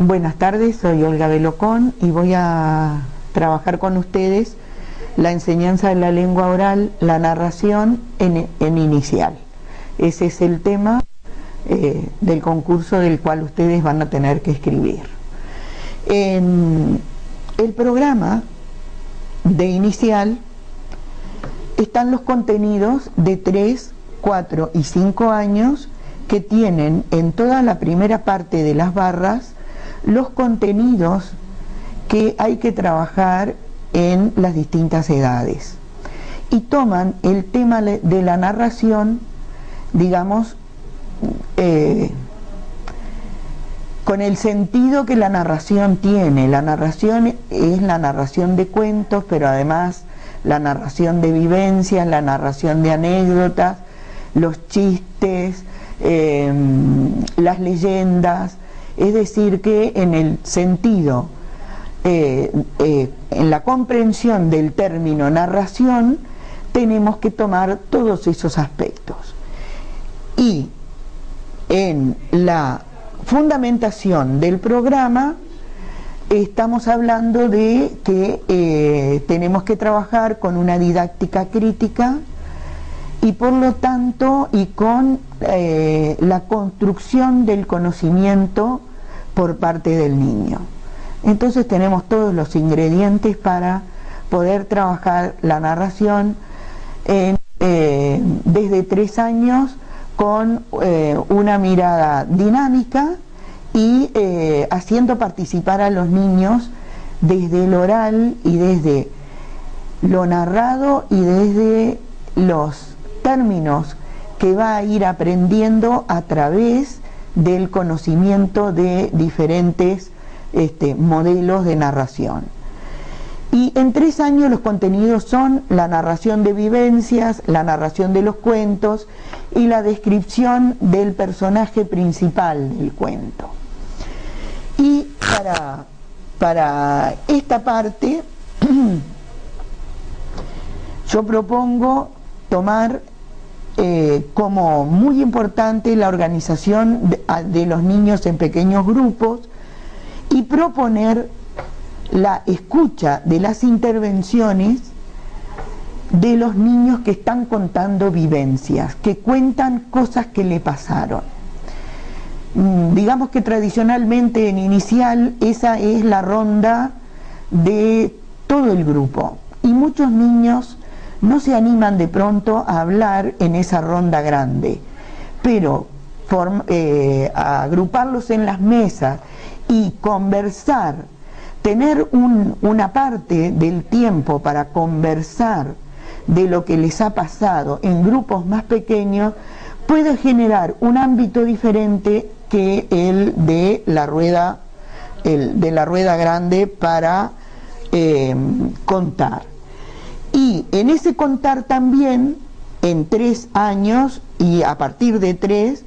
Buenas tardes, soy Olga Belocón y voy a trabajar con ustedes la enseñanza de la lengua oral, la narración en inicial. Ese es el tema del concurso del cual ustedes van a tener que escribir. En el programa de inicial están los contenidos de 3, 4 y 5 años que tienen en toda la primera parte de las barras los contenidos que hay que trabajar en las distintas edades y toman el tema de la narración, digamos, con el sentido que la narración tiene. La narración es la narración de cuentos, pero además la narración de vivencias, la narración de anécdotas, los chistes, las leyendas. Es decir, que en el sentido, en la comprensión del término narración, tenemos que tomar todos esos aspectos. Y en la fundamentación del programa estamos hablando de que tenemos que trabajar con una didáctica crítica y por lo tanto y con la construcción del conocimiento por parte del niño. Entonces tenemos todos los ingredientes para poder trabajar la narración desde 3 años con una mirada dinámica y haciendo participar a los niños desde el oral y desde lo narrado y desde los términos que va a ir aprendiendo a través del conocimiento de diferentes modelos de narración. Y en 3 años los contenidos son la narración de vivencias, la narración de los cuentos y la descripción del personaje principal del cuento. Y para esta parte yo propongo tomar como muy importante la organización de los niños en pequeños grupos y proponer la escucha de las intervenciones de los niños que están contando vivencias, que cuentan cosas que le pasaron. Digamos que tradicionalmente en inicial esa es la ronda de todo el grupo y muchos niños no se animan de pronto a hablar en esa ronda grande, pero agruparlos en las mesas y conversar, tener una parte del tiempo para conversar de lo que les ha pasado en grupos más pequeños puede generar un ámbito diferente que el de la rueda, grande para contar. Y en ese contar también, en 3 años y a partir de 3,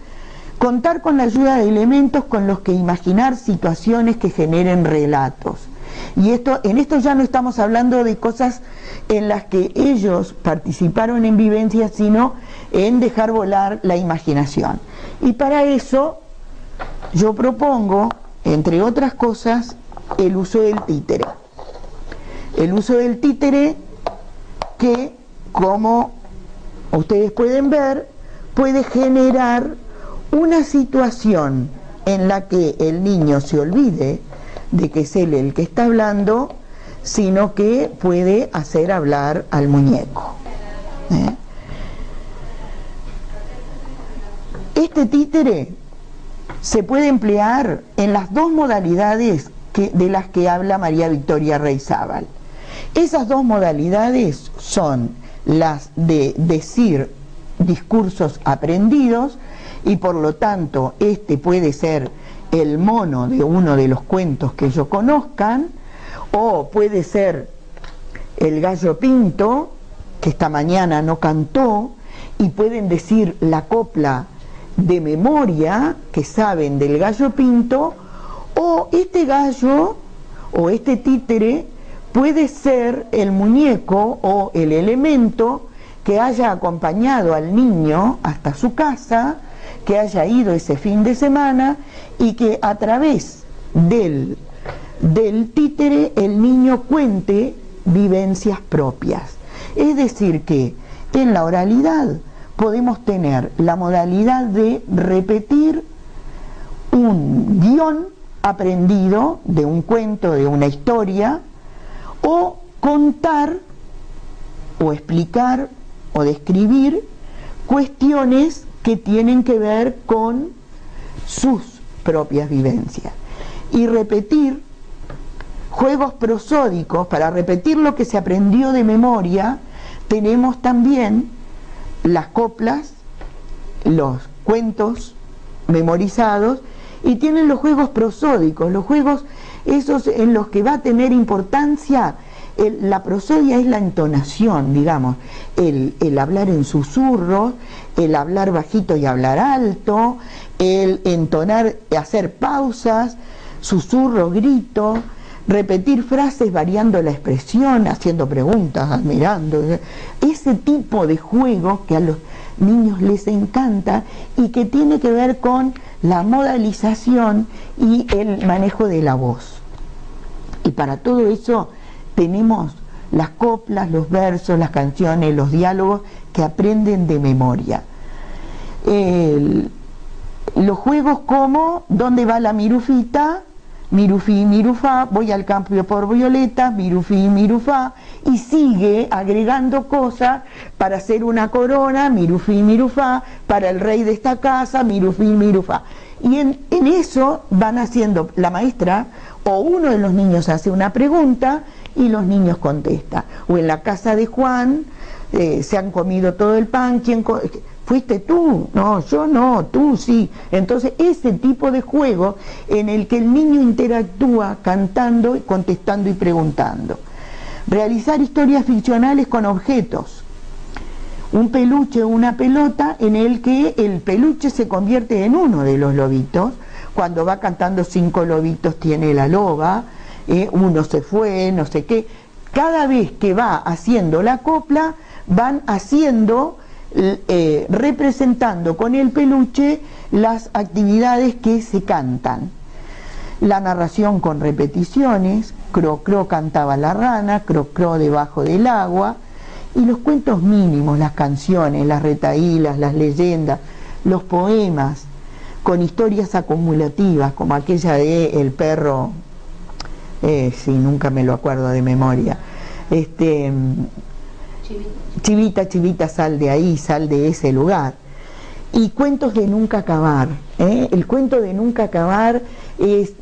contar con la ayuda de elementos con los que imaginar situaciones que generen relatos. Y en esto ya no estamos hablando de cosas en las que ellos participaron en vivencias, sino en dejar volar la imaginación. Y para eso yo propongo, entre otras cosas, el uso del títere. El uso del títere que, como ustedes pueden ver, puede generar una situación en la que el niño se olvide de que es él el que está hablando, sino que puede hacer hablar al muñeco. Este títere se puede emplear en las 2 modalidades de las que habla María Victoria Reizábal. Esas 2 modalidades son las de decir discursos aprendidos y por lo tanto este puede ser el mono de uno de los cuentos que ellos conozcan, o puede ser el gallo pinto que esta mañana no cantó y pueden decir la copla de memoria que saben del gallo pinto, o este gallo o este títere puede ser el muñeco o el elemento que haya acompañado al niño hasta su casa, que haya ido ese fin de semana y que a través del títere el niño cuente vivencias propias. Es decir que en la oralidad podemos tener la modalidad de repetir un guión aprendido de un cuento, de una historia, o contar o explicar o describir cuestiones que tienen que ver con sus propias vivencias. Y repetir juegos prosódicos, para repetir lo que se aprendió de memoria, tenemos también las coplas, los cuentos memorizados, y tienen los juegos prosódicos, los juegos esos en los que va a tener importancia. La prosodia es la entonación, digamos, el hablar en susurros, el hablar bajito y hablar alto, el entonar, hacer pausas, susurro, grito, repetir frases variando la expresión, haciendo preguntas, admirando. Ese tipo de juego que a los niños les encanta y que tiene que ver con la modalización y el manejo de la voz. Y para todo eso tenemos las coplas, los versos, las canciones, los diálogos que aprenden de memoria. Los juegos como ¿dónde va la mirufita? Mirufí, mirufá, voy al campo por violetas, mirufí, mirufá, y sigue agregando cosas para hacer una corona, mirufí, mirufá, para el rey de esta casa, mirufí, mirufá. Y en eso van haciendo la maestra o uno de los niños hace una pregunta y los niños contestan. O en la casa de Juan se han comido todo el pan, ¿quién ¿fuiste tú? No, yo no, tú sí. Entonces ese tipo de juego en el que el niño interactúa cantando, contestando y preguntando. Realizar historias ficcionales con objetos. Un peluche o una pelota en el que el peluche se convierte en uno de los lobitos. Cuando va cantando 5 lobitos tiene la loba, uno se fue, no sé qué. Cada vez que va haciendo la copla, van haciendo, representando con el peluche las actividades que se cantan. La narración con repeticiones, cro cro cantaba la rana, cro cro debajo del agua, y los cuentos mínimos, las canciones, las retahílas, las leyendas, los poemas, con historias acumulativas, como aquella de El perro, sí, nunca me lo acuerdo de memoria, Chivita, chivita, sal de ahí, sal de ese lugar. Y cuentos de nunca acabar, el cuento de nunca acabar es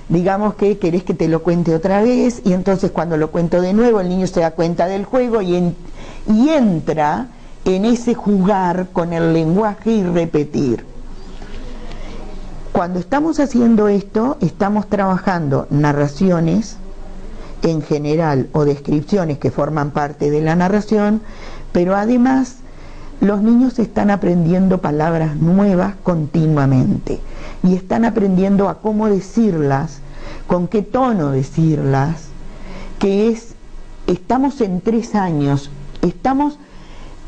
digamos que querés que te lo cuente otra vez, y entonces cuando lo cuento de nuevo el niño se da cuenta del juego y entra en ese jugar con el lenguaje y repetir. Cuando estamos haciendo esto, estamos trabajando narraciones en general o descripciones que forman parte de la narración, pero además los niños están aprendiendo palabras nuevas continuamente y están aprendiendo a cómo decirlas, con qué tono decirlas, estamos en 3 años, estamos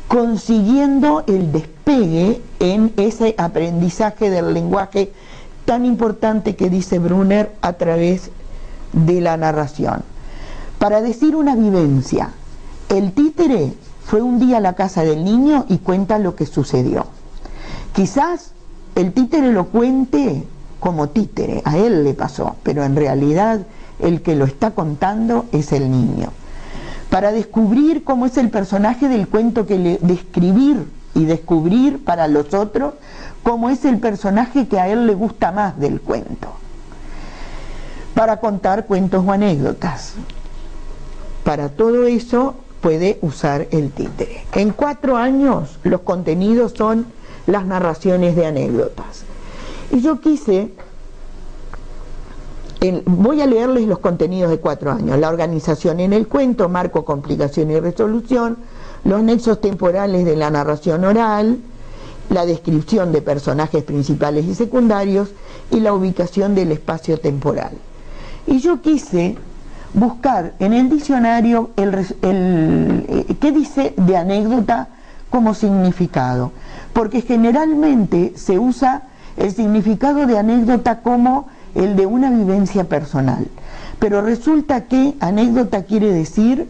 consiguiendo el despegue en ese aprendizaje del lenguaje tan importante que dice Brunner a través de la narración. Para decir una vivencia, el títere fue un día a la casa del niño y cuenta lo que sucedió. Quizás el títere lo cuente como títere, a él le pasó, pero en realidad el que lo está contando es el niño. Para descubrir cómo es el personaje del cuento, describir y descubrir para los otros cómo es el personaje que a él le gusta más del cuento. Para contar cuentos o anécdotas. Para todo eso puede usar el títere. En 4 años los contenidos son las narraciones de anécdotas. Y yo voy a leerles los contenidos de 4 años. La organización en el cuento, marco, complicación y resolución, los nexos temporales de la narración oral, la descripción de personajes principales y secundarios y la ubicación del espacio temporal. Y yo quise buscar en el diccionario qué dice de anécdota como significado, porque generalmente se usa el significado de anécdota como el de una vivencia personal. Pero resulta que anécdota quiere decir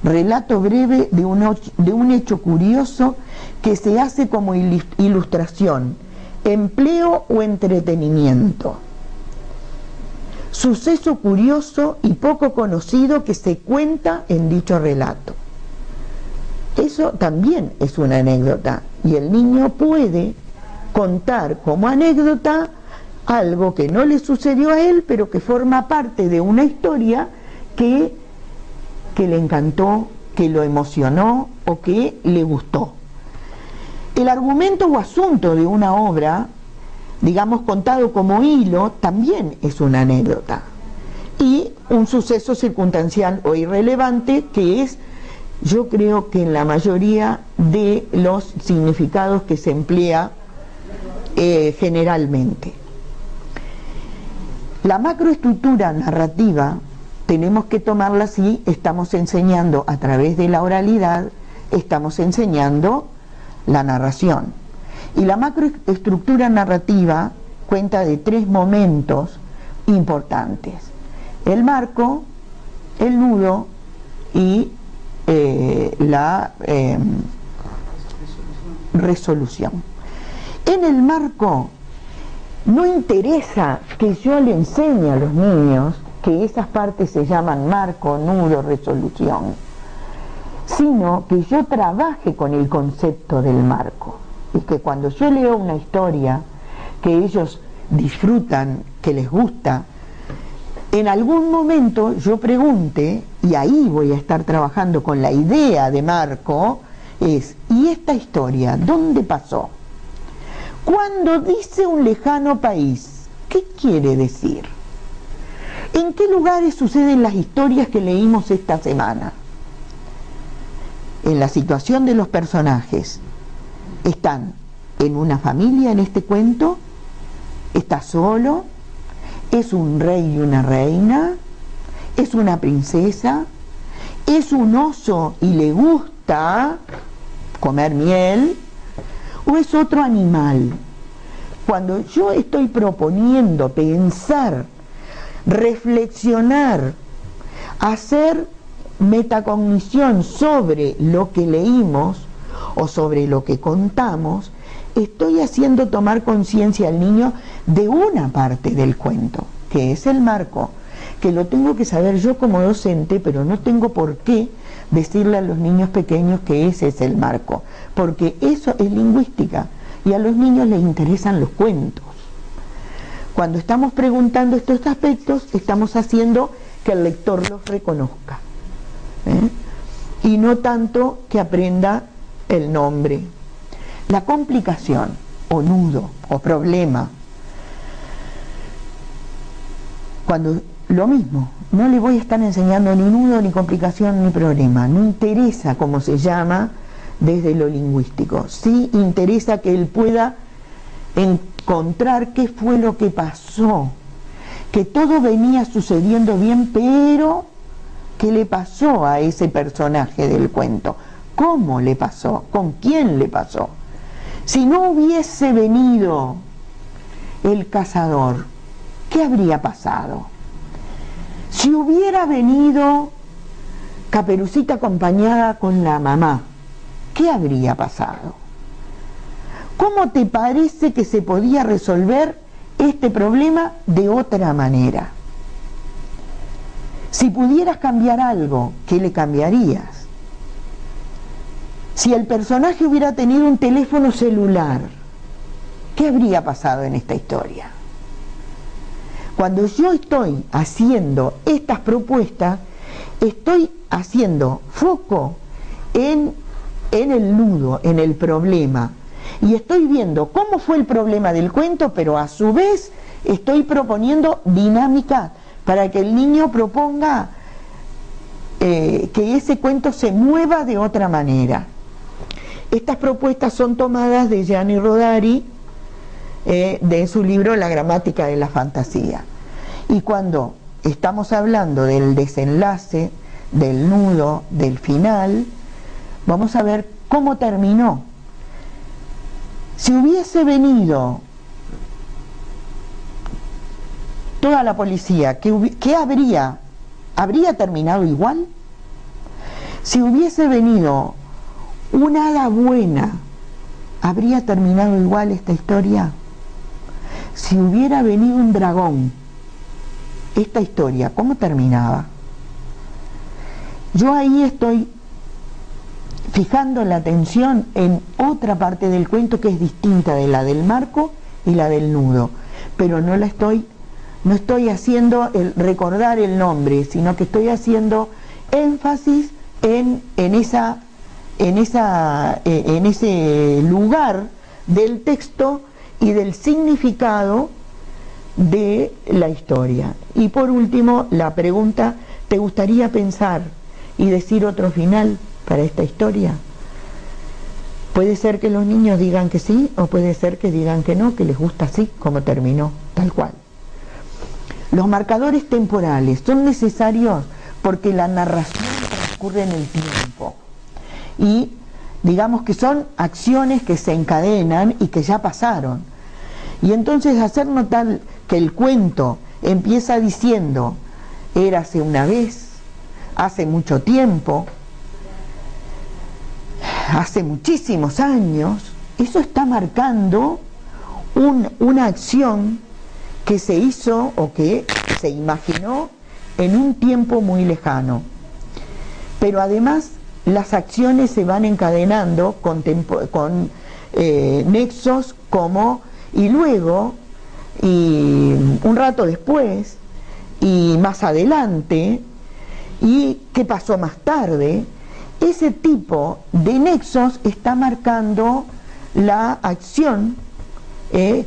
relato breve de un hecho curioso que se hace como ilustración, empleo o entretenimiento. Suceso curioso y poco conocido que se cuenta en dicho relato. Eso también es una anécdota, y el niño puede contar como anécdota algo que no le sucedió a él, pero que forma parte de una historia que le encantó, que lo emocionó o que le gustó. El argumento o asunto de una obra, digamos contado como hilo, también es una anécdota. Y un suceso circunstancial o irrelevante que es, yo creo que en la mayoría de los significados que se emplea generalmente. La macroestructura narrativa tenemos que tomarla si estamos enseñando a través de la oralidad, estamos enseñando la narración. Y la macroestructura narrativa cuenta de 3 momentos importantes: el marco, el nudo y la resolución. En el marco no interesa que yo le enseñe a los niños que esas partes se llaman marco, nudo, resolución, sino que yo trabaje con el concepto del marco, y que cuando yo leo una historia que ellos disfrutan, que les gusta, en algún momento yo pregunte, y ahí voy a estar trabajando con la idea de marco, es: ¿y esta historia dónde pasó? Cuando dice un lejano país, ¿qué quiere decir? ¿En qué lugares suceden las historias que leímos esta semana? En la situación de los personajes, ¿están en una familia en este cuento? ¿Está solo? ¿Es un rey y una reina? ¿Es una princesa? ¿Es un oso y le gusta comer miel? ¿O es otro animal? Cuando yo estoy proponiendo pensar, reflexionar, hacer metacognición sobre lo que leímos o sobre lo que contamos, estoy haciendo tomar conciencia al niño de una parte del cuento, que es el marco, que lo tengo que saber yo como docente, pero no tengo por qué decirle a los niños pequeños que ese es el marco, porque eso es lingüística y a los niños les interesan los cuentos. Cuando estamos preguntando estos aspectos, estamos haciendo que el lector los reconozca, y no tanto que aprenda el nombre. La complicación o nudo o problema, cuando lo mismo, no le voy a estar enseñando ni nudo, ni complicación, ni problema, no interesa cómo se llama desde lo lingüístico, sí interesa que él pueda encontrar qué fue lo que pasó, que todo venía sucediendo bien, pero ¿qué le pasó a ese personaje del cuento? ¿Cómo le pasó? ¿Con quién le pasó? Si no hubiese venido el cazador, ¿qué habría pasado? Si hubiera venido Caperucita acompañada con la mamá, ¿qué habría pasado? ¿Cómo te parece que se podía resolver este problema de otra manera? Si pudieras cambiar algo, ¿qué le cambiarías? Si el personaje hubiera tenido un teléfono celular, ¿qué habría pasado en esta historia? Cuando yo estoy haciendo estas propuestas, estoy haciendo foco en el nudo, en el problema, y estoy viendo cómo fue el problema del cuento, pero a su vez estoy proponiendo dinámica para que el niño proponga que ese cuento se mueva de otra manera. Estas propuestas son tomadas de Gianni Rodari, de su libro La gramática de la fantasía. Y cuando estamos hablando del desenlace, del nudo, del final, vamos a ver cómo terminó. Si hubiese venido toda la policía, ¿qué habría terminado igual? Si hubiese venido una hada buena, ¿habría terminado igual esta historia? Si hubiera venido un dragón, esta historia, ¿cómo terminaba? Yo ahí estoy fijando la atención en otra parte del cuento que es distinta de la del marco y la del nudo, pero no estoy haciendo recordar el nombre, sino que estoy haciendo énfasis en ese lugar del texto y del significado de la historia. Y por último, la pregunta: ¿te gustaría pensar y decir otro final para esta historia? Puede ser que los niños digan que sí, o puede ser que digan que no, que les gusta así como terminó, tal cual. Los marcadores temporales son necesarios porque la narración transcurre en el tiempo y digamos que son acciones que se encadenan y que ya pasaron, y entonces hacer notar que el cuento empieza diciendo érase una vez, hace mucho tiempo, hace muchísimos años, eso está marcando una acción que se hizo o que se imaginó en un tiempo muy lejano. Pero además las acciones se van encadenando con nexos como y luego, y un rato después, y más adelante, y qué pasó más tarde. Ese tipo de nexos está marcando la acción,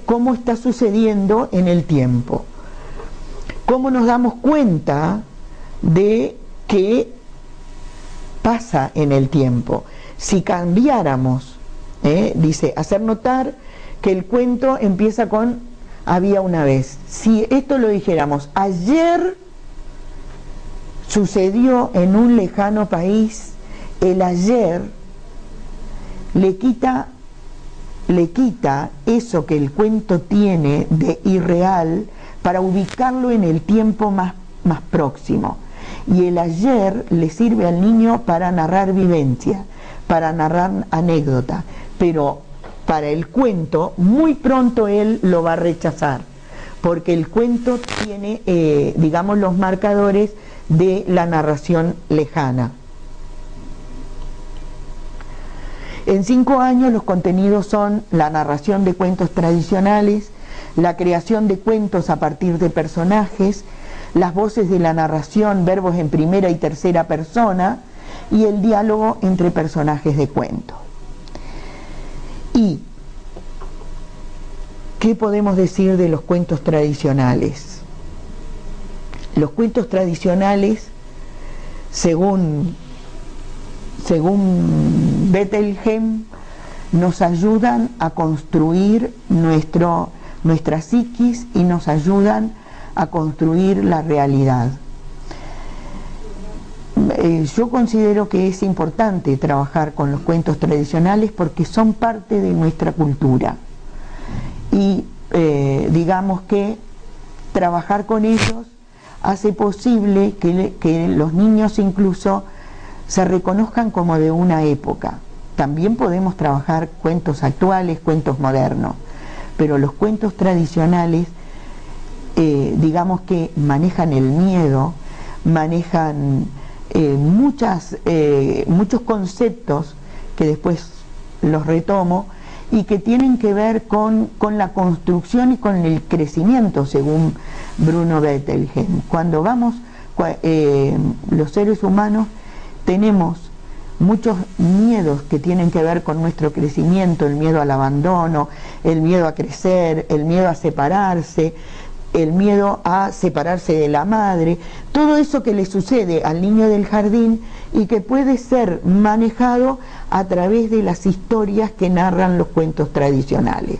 cómo está sucediendo en el tiempo. Cómo nos damos cuenta de que pasa en el tiempo. Si cambiáramos, dice, hacer notar que el cuento empieza con había una vez. Si esto lo dijéramos, ayer sucedió en un lejano país, el ayer le quita eso que el cuento tiene de irreal para ubicarlo en el tiempo más próximo. Y el ayer le sirve al niño para narrar vivencia, para narrar anécdota, pero para el cuento muy pronto él lo va a rechazar, porque el cuento tiene, digamos, los marcadores de la narración lejana. En 5 años los contenidos son la narración de cuentos tradicionales, la creación de cuentos a partir de personajes, las voces de la narración, verbos en primera y tercera persona, y el diálogo entre personajes de cuento. ¿Y qué podemos decir de los cuentos tradicionales? Los cuentos tradicionales, según Bettelheim, nos ayudan a construir nuestra psiquis y nos ayudan a construir la realidad. Yo considero que es importante trabajar con los cuentos tradicionales porque son parte de nuestra cultura y digamos que trabajar con ellos hace posible que los niños incluso se reconozcan como de una época. También podemos trabajar cuentos actuales, cuentos modernos, pero los cuentos tradicionales digamos que manejan el miedo, manejan muchos conceptos que después los retomo y que tienen que ver con la construcción y con el crecimiento, según Bruno Bettelheim. Cuando los seres humanos tenemos muchos miedos que tienen que ver con nuestro crecimiento, el miedo al abandono, el miedo a crecer, el miedo a separarse, el miedo a separarse de la madre, todo eso que le sucede al niño del jardín y que puede ser manejado a través de las historias que narran los cuentos tradicionales.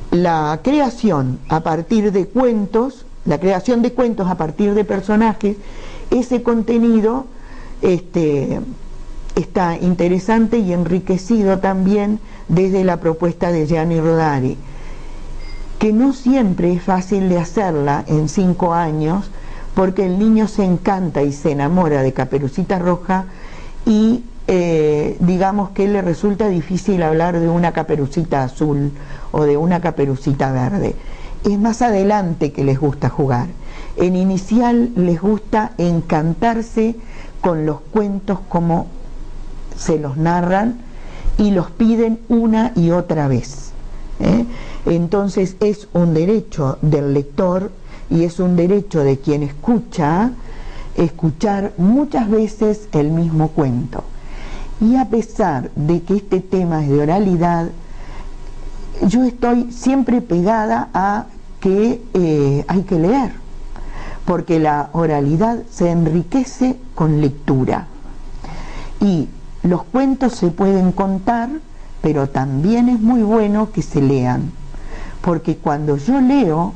La creación a partir de cuentos, la creación de cuentos a partir de personajes, ese contenido está interesante y enriquecido también desde la propuesta de Gianni Rodari, que no siempre es fácil de hacerla en 5 años, porque el niño se encanta y se enamora de Caperucita Roja y digamos que le resulta difícil hablar de una caperucita azul o de una caperucita verde. Es más adelante que les gusta jugar. En inicial les gusta encantarse con los cuentos como se los narran y los piden una y otra vez. Entonces es un derecho del lector y es un derecho de quien escucha escuchar muchas veces el mismo cuento. Y a pesar de que este tema es de oralidad, yo estoy siempre pegada a que hay que leer, porque la oralidad se enriquece con lectura. Y los cuentos se pueden contar, pero también es muy bueno que se lean, porque cuando yo leo,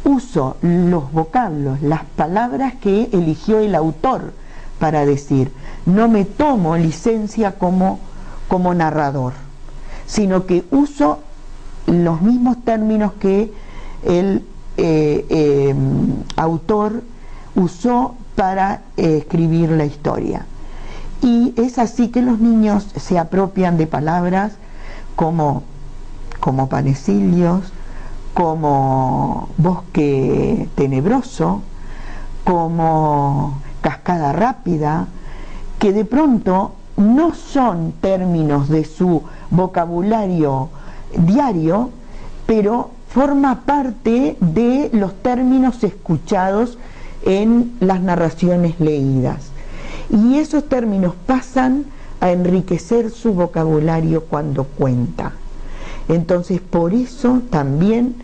uso los vocablos, las palabras que eligió el autor para decir. No me tomo licencia como narrador, sino que uso los mismos términos que el autor usó para escribir la historia. Y es así que los niños se apropian de palabras como panecillos, como bosque tenebroso, como cascada rápida, que de pronto no son términos de su vocabulario diario, pero forma parte de los términos escuchados en las narraciones leídas. Y esos términos pasan a enriquecer su vocabulario cuando cuenta. Entonces, por eso también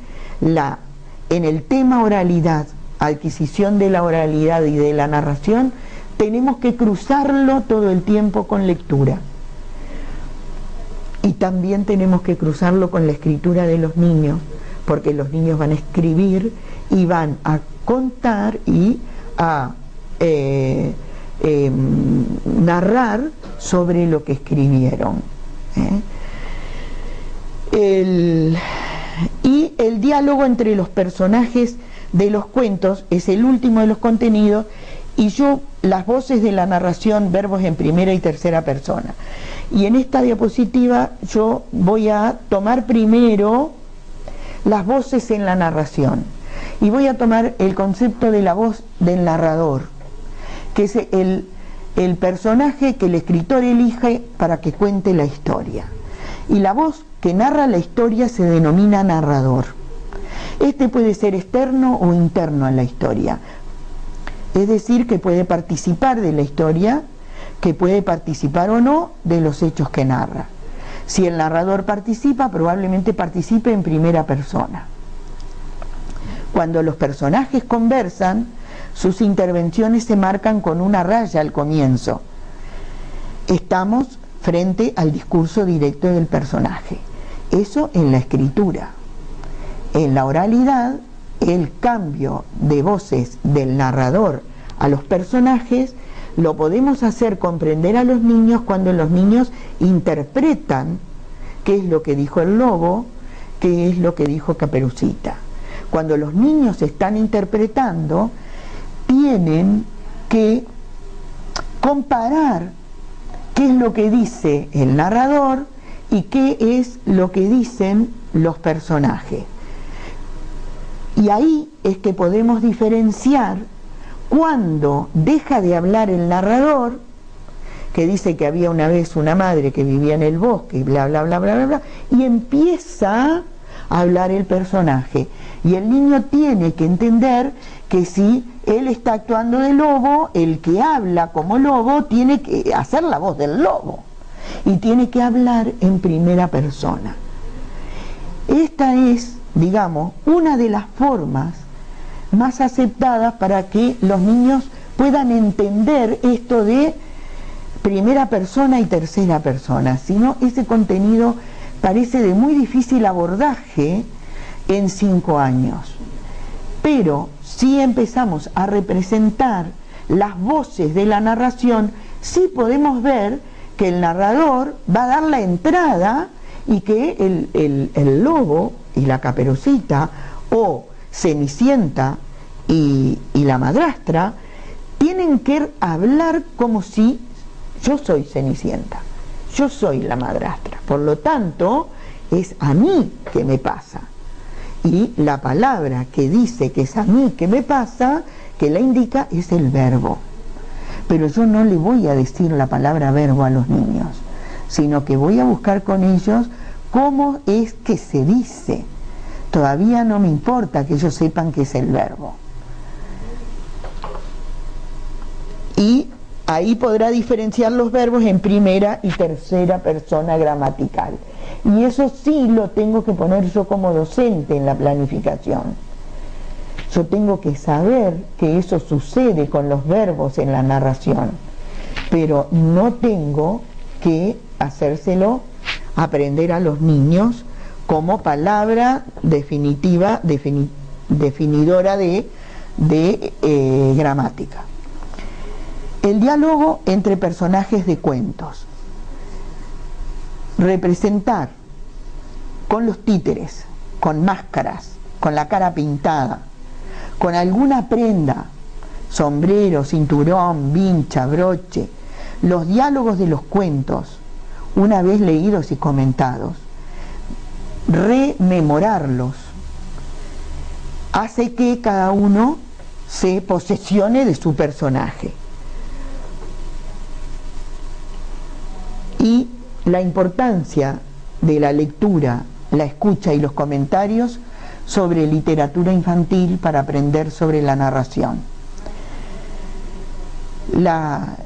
en el tema oralidad, adquisición de la oralidad y de la narración, tenemos que cruzarlo todo el tiempo con lectura. Y también tenemos que cruzarlo con la escritura de los niños, porque los niños van a escribir y van a contar y a narrar sobre lo que escribieron. Y el diálogo entre los personajes de los cuentos es el último de los contenidos, y las voces de la narración, verbos en primera y tercera persona. Y en esta diapositiva yo voy a tomar primero las voces en la narración, y voy a tomar el concepto de la voz del narrador, que es el personaje que el escritor elige para que cuente la historia. Y la voz que narra la historia se denomina narrador. Este puede ser externo o interno a la historia, es decir, que puede participar de la historia, que puede participar o no de los hechos que narra. Si el narrador participa, probablemente participe en primera persona. Cuando los personajes conversan, sus intervenciones se marcan con una raya al comienzo. Estamos frente al discurso directo del personaje. Eso en la escritura. En la oralidad, el cambio de voces del narrador a los personajes lo podemos hacer comprender a los niños cuando los niños interpretan qué es lo que dijo el lobo, qué es lo que dijo Caperucita. Cuando los niños están interpretando, tienen que comparar qué es lo que dice el narrador y qué es lo que dicen los personajes. Y ahí es que podemos diferenciar cuando deja de hablar el narrador, que dice que había una vez una madre que vivía en el bosque y bla bla bla bla bla bla, y empieza a hablar el personaje. Y el niño tiene que entender que si él está actuando de lobo, el que habla como lobo tiene que hacer la voz del lobo y tiene que hablar en primera persona. Esta es, digamos, una de las formas más aceptadas para que los niños puedan entender esto de primera persona y tercera persona. Si no, ese contenido parece de muy difícil abordaje en 5 años. Pero si empezamos a representar las voces de la narración, sí podemos ver que el narrador va a dar la entrada y que el lobo y la Caperucita, o Cenicienta y la madrastra, tienen que hablar como si yo soy Cenicienta, yo soy la madrastra, por lo tanto es a mí que me pasa, y la palabra que dice que es a mí que me pasa, que la indica, es el verbo. Pero yo no le voy a decir la palabra verbo a los niños, sino que voy a buscar con ellos cómo es que se dice. Todavía no me importa que ellos sepan qué es el verbo. Y ahí podrá diferenciar los verbos en primera y tercera persona gramatical. Y eso sí lo tengo que poner yo como docente en la planificación. Yo tengo que saber que eso sucede con los verbos en la narración, pero no tengo que hacérselo aprender a los niños como palabra definitiva, definidora de gramática. El diálogo entre personajes de cuentos. Representar con los títeres, con máscaras, con la cara pintada, con alguna prenda, sombrero, cinturón, vincha, broche, los diálogos de los cuentos, una vez leídos y comentados, rememorarlos, hace que cada uno se posesione de su personaje. Y la importancia de la lectura, la escucha y los comentarios sobre literatura infantil para aprender sobre la narración. La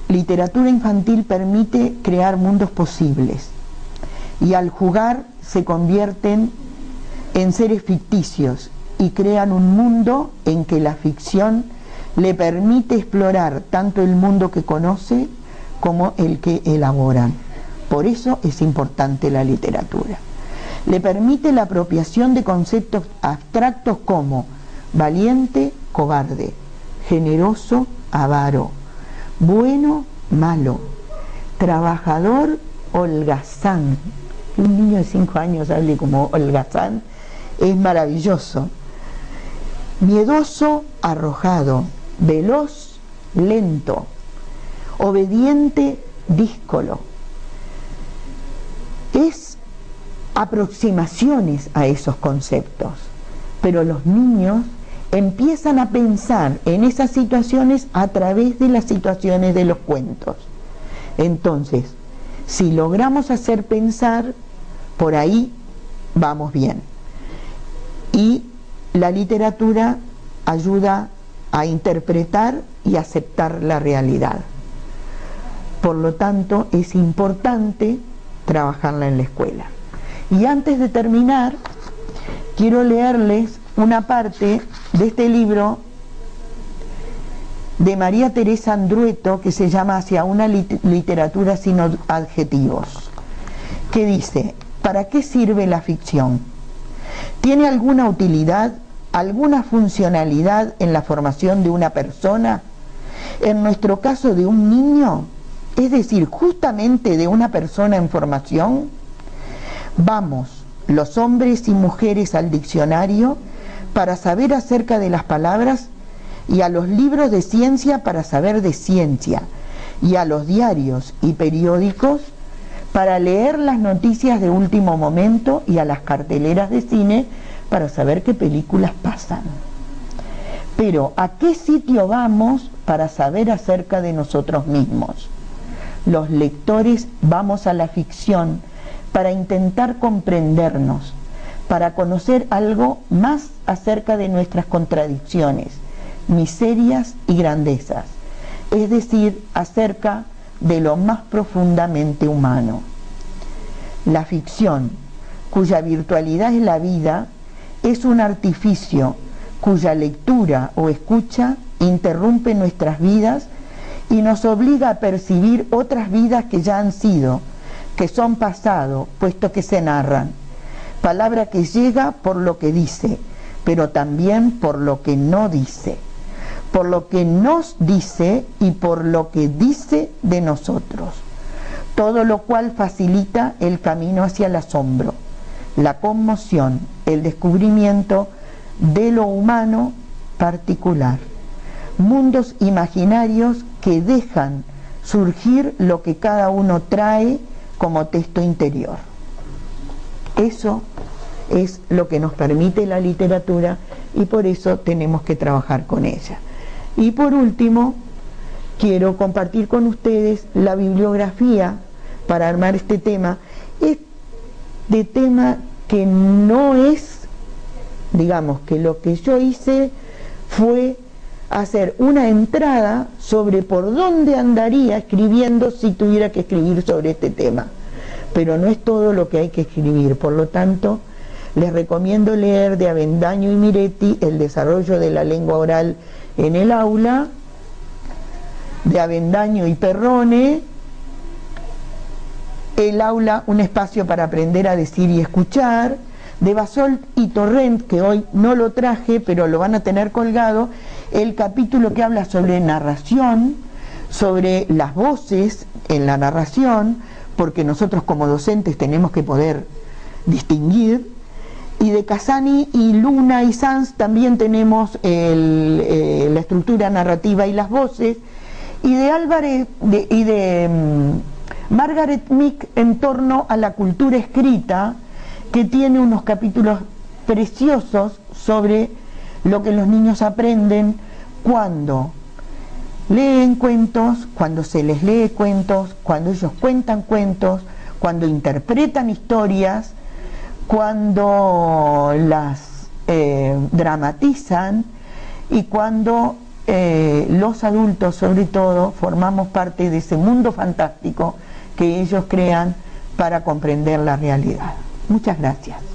literatura infantil permite crear mundos posibles y al jugar se convierten en seres ficticios y crean un mundo en que la ficción le permite explorar tanto el mundo que conoce como el que elaboran. Por eso es importante la literatura. Le permite la apropiación de conceptos abstractos como valiente, cobarde, generoso, avaro, bueno, malo, trabajador, holgazán. Un niño de 5 años hable como holgazán es maravilloso. Miedoso, arrojado, veloz, lento, obediente, díscolo. Es aproximaciones a esos conceptos, pero los niños empiezan a pensar en esas situaciones a través de las situaciones de los cuentos. Entonces, si logramos hacer pensar, por ahí vamos bien. Y la literatura ayuda a interpretar y aceptar la realidad. Por lo tanto, es importante trabajarla en la escuela. Y antes de terminar, quiero leerles una parte de este libro de María Teresa Andrueto que se llama Hacia una literatura sin adjetivos, que dice: ¿para qué sirve la ficción? ¿Tiene alguna utilidad, alguna funcionalidad en la formación de una persona? En nuestro caso, de un niño, es decir, justamente de una persona en formación. Vamos, los hombres y mujeres, al diccionario para saber acerca de las palabras, y a los libros de ciencia para saber de ciencia, y a los diarios y periódicos para leer las noticias de último momento, y a las carteleras de cine para saber qué películas pasan. Pero ¿a qué sitio vamos para saber acerca de nosotros mismos? Los lectores vamos a la ficción para intentar comprendernos, para conocer algo más acerca de nuestras contradicciones, miserias y grandezas, es decir, acerca de lo más profundamente humano. La ficción, cuya virtualidad es la vida, es un artificio cuya lectura o escucha interrumpe nuestras vidas y nos obliga a percibir otras vidas que ya han sido, que son pasado, puesto que se narran. Palabra que llega por lo que dice, pero también por lo que no dice, por lo que nos dice y por lo que dice de nosotros, todo lo cual facilita el camino hacia el asombro, la conmoción, el descubrimiento de lo humano particular. Mundos imaginarios que dejan surgir lo que cada uno trae como texto interior. Eso es lo que nos permite la literatura y por eso tenemos que trabajar con ella. Y por último, quiero compartir con ustedes la bibliografía para armar este tema. Este tema que no es, digamos que lo que yo hice fue hacer una entrada sobre por dónde andaría escribiendo si tuviera que escribir sobre este tema, pero no es todo lo que hay que escribir. Por lo tanto, les recomiendo leer de Avendaño y Miretti El desarrollo de la lengua oral en el aula, de Avendaño y Perrone El aula, un espacio para aprender a decir y escuchar, de Bassols y Torrent, que hoy no lo traje, pero lo van a tener colgado, el capítulo que habla sobre narración, sobre las voces en la narración, porque nosotros como docentes tenemos que poder distinguir, y de Casani y Luna y Sanz también tenemos la estructura narrativa y las voces, y de Álvarez y de Margaret Meek en torno a la cultura escrita, que tiene unos capítulos preciosos sobre lo que los niños aprenden cuando leen cuentos, cuando se les lee cuentos, cuando ellos cuentan cuentos, cuando interpretan historias, cuando las dramatizan y cuando los adultos, sobre todo, formamos parte de ese mundo fantástico que ellos crean para comprender la realidad. Muchas gracias.